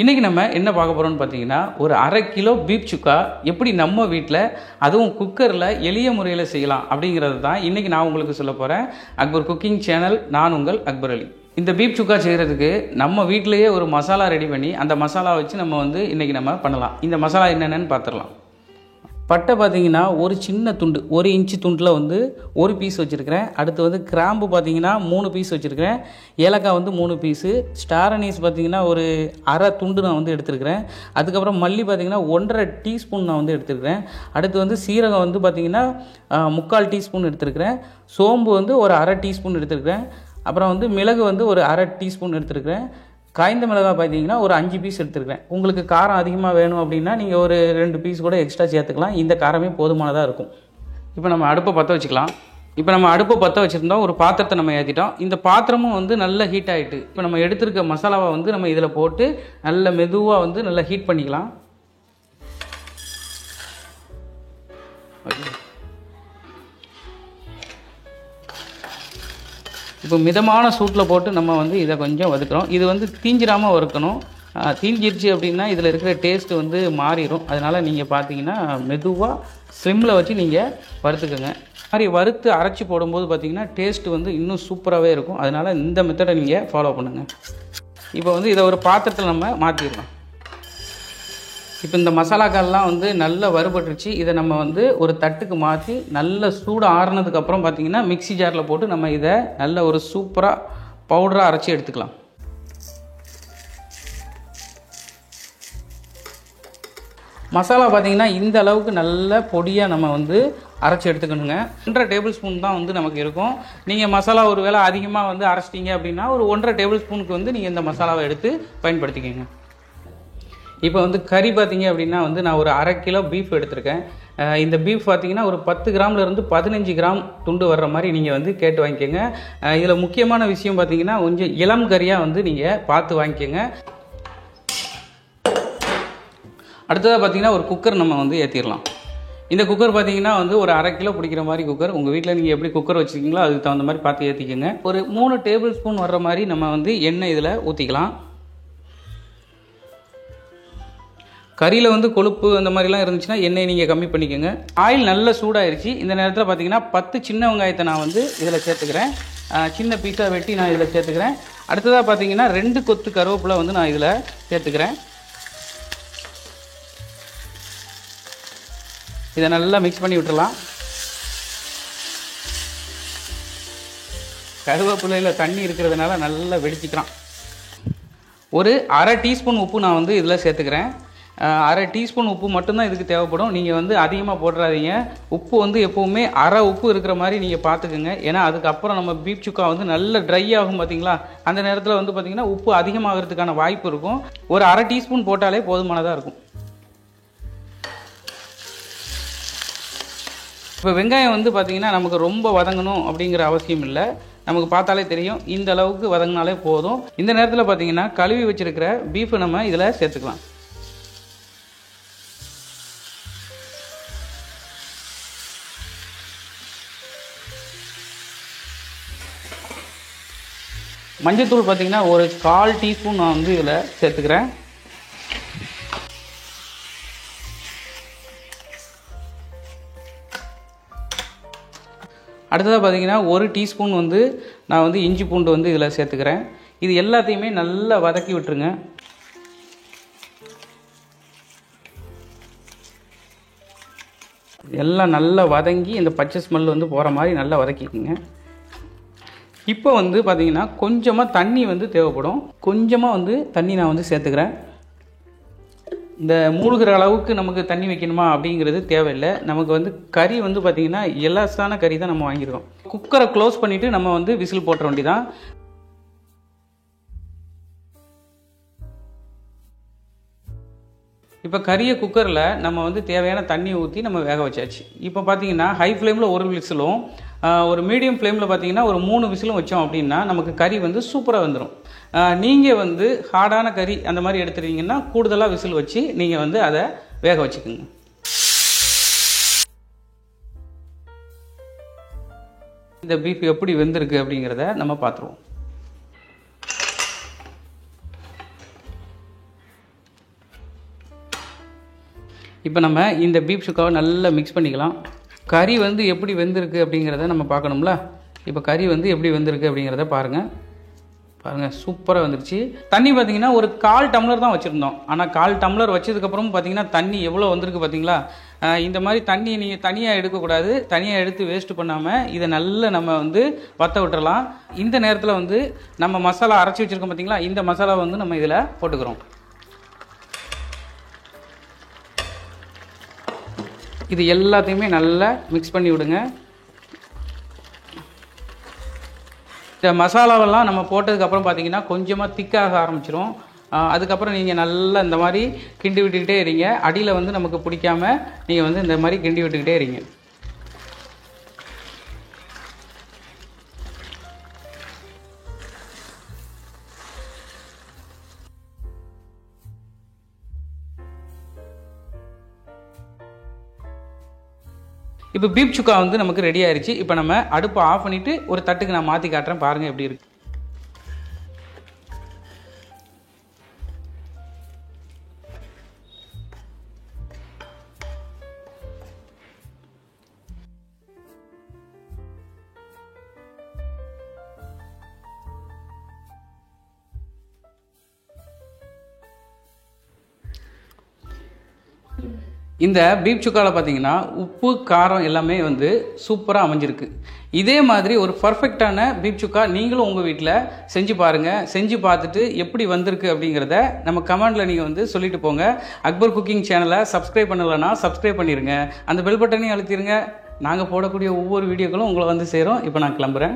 இன்றைக்கி நம்ம என்ன பார்க்க போகிறோம்னு பார்த்தீங்கன்னா, ஒரு 1/2 கிலோ பீஃப் சுக்கா எப்படி நம்ம வீட்டில் அதுவும் குக்கரில் எளிய முறையில் செய்யலாம் அப்படிங்கிறது தான் இன்றைக்கி நான் உங்களுக்கு சொல்ல போகிறேன். அக்பர் குக்கிங் சேனல், நான் உங்கள் அக்பர் அலி. இந்த பீஃப் சுக்கா செய்கிறதுக்கு நம்ம வீட்டிலேயே ஒரு மசாலா ரெடி பண்ணி அந்த மசாலா வச்சு நம்ம இன்றைக்கி நம்ம பண்ணலாம். இந்த மசாலா என்னென்னு பார்த்துடலாம். பட்டை பார்த்தீங்கன்னா ஒரு சின்ன துண்டு, 1 இன்ச்சு துண்டில் ஒரு பீஸ் வச்சுருக்கிறேன். அடுத்து கிராம்பு பார்த்தீங்கன்னா 3 பீஸ் வச்சுருக்கிறேன். ஏலக்காய் 3 பீஸு. ஸ்டார் அனீஸ் பார்த்தீங்கன்னா ஒரு அரை துண்டு நான் எடுத்துருக்கிறேன். அதுக்கப்புறம் மல்லி பார்த்தீங்கன்னா 1.5 டீஸ்பூன் நான் எடுத்துருக்கிறேன். அடுத்து சீரகம் பார்த்தீங்கன்னா 3/4 டீஸ்பூன் எடுத்துருக்கிறேன். சோம்பு ஒரு அரை டீஸ்பூன் எடுத்துருக்கிறேன். அப்புறம் மிளகு ஒரு அரை டீஸ்பூன் எடுத்துருக்கிறேன். காய்ந்த மிளகாய் பார்த்தீங்கன்னா ஒரு 5 பீஸ் எடுத்துருக்கேன். உங்களுக்கு காரம் அதிகமாக வேணும் அப்படின்னா நீங்கள் ஒரு 2 பீஸ் கூட எக்ஸ்ட்ரா சேர்த்துக்கலாம். இந்த காரமே போதுமானதாக இருக்கும். இப்போ நம்ம அடுப்பை பற்ற வச்சுக்கலாம். இப்போ நம்ம அடுப்பை பற்ற வச்சுருந்தோம். ஒரு பாத்திரத்தை நம்ம ஏற்றிட்டோம். இந்த பாத்திரமும் நல்ல ஹீட் ஆகிட்டு. இப்போ நம்ம எடுத்துருக்க மசாலாவை நம்ம இதில் போட்டு நல்ல மெதுவாக நல்லா ஹீட் பண்ணிக்கலாம். இப்போ மிதமான சூட்டில் போட்டு நம்ம இதை கொஞ்சம் வதக்குறோம். இது தீஞ்சிராமல் வறுக்கணும். தீஞ்சிருச்சு அப்படின்னா இதில் இருக்கிற டேஸ்ட்டு மாறிடும். அதனால் நீங்கள் பார்த்தீங்கன்னா மெதுவாக ஸ்லிம்மில் வச்சு நீங்கள் வறுத்துக்கோங்க. மாதிரி வறுத்து அரைச்சி போடும்போது பார்த்தீங்கன்னா டேஸ்ட்டு இன்னும் சூப்பராகவே இருக்கும். அதனால் இந்த மெத்தடை நீங்கள் ஃபாலோ பண்ணுங்கள். இப்போ இதை ஒரு பாத்திரத்தில் நம்ம மாற்றிடலாம். இப்போ இந்த மசாலாக்கள்லாம் நல்லா வறுபட்டுருச்சு. இதை நம்ம ஒரு தட்டுக்கு மாற்றி நல்ல சூடு ஆறுனதுக்கப்புறம் பார்த்திங்கன்னா மிக்ஸி ஜாரில் போட்டு நம்ம இதை நல்ல ஒரு சூப்பராக பவுடராக அரைச்சி எடுத்துக்கலாம். மசாலா பார்த்திங்கன்னா இந்த அளவுக்கு நல்ல பொடியாக நம்ம அரைச்சி எடுத்துக்கணுங்க. 1.5 டேபிள் ஸ்பூன் தான் நமக்கு இருக்கும். நீங்கள் மசாலா ஒரு வேளை அதிகமாக அரைச்சிட்டிங்க அப்படின்னா ஒரு 1.5 டேபிள் ஸ்பூனுக்கு நீங்கள் இந்த மசாலாவை எடுத்து பயன்படுத்திக்கோங்க. இப்போ கறி பார்த்தீங்க அப்படின்னா நான் ஒரு 1/2 கிலோ பீஃப் எடுத்திருக்கேன். இந்த பீஃப் பார்த்தீங்கன்னா ஒரு 10 கிராம்லேருந்து 15 கிராம் துண்டு வர்ற மாதிரி நீங்கள் கேட்டு வாங்கிக்கோங்க. இதில் முக்கியமான விஷயம் பார்த்தீங்கன்னா கொஞ்சம் இளம் கறியாக நீங்கள் பார்த்து வாங்கிக்கோங்க. அடுத்ததாக பார்த்தீங்கன்னா ஒரு குக்கர் நம்ம ஏற்றிடலாம். இந்த குக்கர் பார்த்தீங்கன்னா ஒரு 1/2 கிலோ பிடிக்கிற மாதிரி குக்கர். உங்கள் வீட்டில் நீங்கள் எப்படி குக்கர் வச்சுருக்கீங்களோ அதுக்கு தகுந்த மாதிரி பார்த்து ஏற்றிக்கோங்க. ஒரு 3 டேபிள் ஸ்பூன் வர்ற மாதிரி நம்ம எண்ணெய் இதில் ஊற்றிக்கலாம். கறியில் கொழுப்பு அந்த மாதிரிலாம் இருந்துச்சுன்னா எண்ணெய் நீங்கள் கம்மி பண்ணிக்கோங்க. ஆயில் நல்ல சூடாயிருச்சு. இந்த நேரத்தில் பார்த்தீங்கன்னா 10 சின்ன வெங்காயத்தை நான் இதில் சேர்த்துக்கிறேன். சின்ன பீஸாக வெட்டி நான் இதில் சேர்த்துக்கிறேன். அடுத்ததாக பார்த்தீங்கன்னா 2 கொத்து கருவேப்பிலை நான் இதில் சேர்த்துக்கிறேன். இதை நல்லா மிக்ஸ் பண்ணி விட்டுறலாம். கருவேப்பிலையில் தண்ணி இருக்கிறதுனால நல்லா வெடிச்சிக்கிறான். ஒரு அரை டீஸ்பூன் உப்பு நான் இதில் சேர்த்துக்கிறேன். அரை டீஸ்பூன் உப்பு மட்டும்தான் இதுக்கு தேவைப்படும். நீங்கள் அதிகமாக போடுறாதீங்க. உப்பு எப்போவுமே அரை உப்பு இருக்கிற மாதிரி நீங்கள் பார்த்துக்குங்க. ஏன்னா அதுக்கப்புறம் நம்ம பீஃப் சுக்கா நல்ல ட்ரை ஆகும் பார்த்தீங்களா, அந்த நேரத்தில் பார்த்தீங்கன்னா உப்பு அதிகமாகிறதுக்கான வாய்ப்பு இருக்கும். ஒரு அரை டீஸ்பூன் போட்டாலே போதுமானதாக இருக்கும். இப்போ வெங்காயம் பார்த்தீங்கன்னா நமக்கு ரொம்ப வதங்கணும் அப்படிங்கிற அவசியம் இல்லை. நமக்கு பார்த்தாலே தெரியும். இந்த அளவுக்கு வதங்கினாலே போதும். இந்த நேரத்தில் பார்த்தீங்கன்னா கழுவி வச்சுருக்கிற பீஃபை நம்ம இதில் சேர்த்துக்கலாம். மஞ்சத்தூள் பார்த்தீங்கன்னா ஒரு 1/4 டீஸ்பூன் நான் இதில் சேர்த்துக்கிறேன். அடுத்ததாக பார்த்தீங்கன்னா 1 டீஸ்பூன் நான் இஞ்சி பூண்டு இதில் சேர்த்துக்கிறேன். இது எல்லாத்தையுமே நல்லா வதக்கி விட்டுருங்க. எல்லாம் நல்லா வதங்கி இந்த பச்சை ஸ்மெல் போகிற மாதிரி நல்லா வதக்கிக்குங்க. இப்போ பார்த்தீங்கன்னா கொஞ்சமாக தண்ணி தேவைப்படும். கொஞ்சமாக தண்ணி நான் சேர்த்துக்கிறேன். இந்த மூழ்கிற அளவுக்கு நமக்கு தண்ணி வைக்கணுமா அப்படிங்கிறது தேவையில்லை. நமக்கு கறி பார்த்திங்கன்னா எலாசான கறி தான் நம்ம வாங்கியிருக்கோம். குக்கரை க்ளோஸ் பண்ணிவிட்டு நம்ம விசில் போட்டுற வேண்டியதான். இப்போ கறியை குக்கரில் நம்ம தேவையான தண்ணி ஊற்றி நம்ம வேக வச்சாச்சு. இப்போ பார்த்தீங்கன்னா ஹை ஃப்ளேமில் 1 விசிலும் ஒரு மீடியம் ஃப்ளேமில் பார்த்தீங்கன்னா ஒரு 3 விசிலும் வச்சோம் அப்படின்னா நமக்கு கறி சூப்பராக வந்துடும். நீங்கள் ஹார்டான கறி அந்த மாதிரி எடுத்துட்டீங்கன்னா கூடுதலாக விசில் வச்சு நீங்கள் அதை வேக வச்சுக்கோங்க. இந்த பீஃப் எப்படி வெந்திருக்கு அப்படிங்கிறத நம்ம பார்த்துருவோம். இப்போ நம்ம இந்த பீப் சுக்காவை நல்லா மிக்ஸ் பண்ணிக்கலாம். கறி வந்து எப்படி வெந்திருக்கு அப்படிங்கிறத நம்ம பார்க்கணும்ல. இப்போ கறி வந்து எப்படி வெந்திருக்கு அப்படிங்கிறத பாருங்கள். சூப்பராக வந்துருச்சு. தண்ணி பார்த்தீங்கன்னா ஒரு 1/4 டம்ளர் தான் வச்சுருந்தோம். ஆனால் 1/4 டம்ளர் வச்சதுக்கப்புறம் பார்த்தீங்கன்னா தண்ணி எவ்வளோ வந்திருக்கு பார்த்தீங்களா. இந்த மாதிரி தண்ணி நீங்கள் தனியாக எடுக்கக்கூடாது. தனியாக எடுத்து வேஸ்ட்டு பண்ணாமல் இதை நல்லா நம்ம வந்து வற்ற விட்டுறலாம். இந்த நேரத்தில் வந்து நம்ம மசாலா அரைச்சி வச்சுருக்கோம் பார்த்தீங்களா, இந்த மசாலா வந்து நம்ம இதில் போட்டுக்கிறோம். இது எல்லாத்தையுமே நல்லா மிக்ஸ் பண்ணி விடுங்க. இந்த மசாலாவெல்லாம் நம்ம போட்டதுக்கப்புறம் பார்த்தீங்கன்னா கொஞ்சமாக திக்காக ஆரம்பிச்சிடும். அதுக்கப்புறம் நீங்கள் நல்லா இந்த மாதிரி கிண்டி விட்டுக்கிட்டே இருங்க. அடியில் வந்து நமக்கு பிடிக்காமல் நீங்கள் வந்து இந்த மாதிரி கிண்டி விட்டுக்கிட்டே இருங்க. இப்போ பீப் சுக்கா வந்து நமக்கு ரெடி ஆயிடுச்சு. இப்போ நம்ம அடுப்பை ஆஃப் பண்ணிவிட்டு ஒரு தட்டுக்கு நான் மாற்றி காட்டுறேன், பாருங்கள் எப்படி இருக்கு. இந்த பீப் சுக்காவில் பார்த்தீங்கன்னா உப்பு காரம் எல்லாமே வந்து சூப்பராக அமைஞ்சிருக்கு. இதே மாதிரி ஒரு பர்ஃபெக்டான பீப் சுக்கா நீங்களும் உங்கள் வீட்டில் செஞ்சு பாருங்கள். செஞ்சு பார்த்துட்டு எப்படி வந்திருக்கு அப்படிங்கிறத நம்ம கமெண்டில் நீங்கள் வந்து சொல்லிட்டு போங்க. அக்பர் குக்கிங் சேனலை சப்ஸ்கிரைப் பண்ணலைன்னா சப்ஸ்கிரைப் பண்ணிடுங்க. அந்த பெல் பட்டனையும் அழுத்திடுங்க. நாங்கள் போடக்கூடிய ஒவ்வொரு வீடியோக்களும் உங்களை வந்து சேரும். இப்போ நான் கிளம்புறேன்.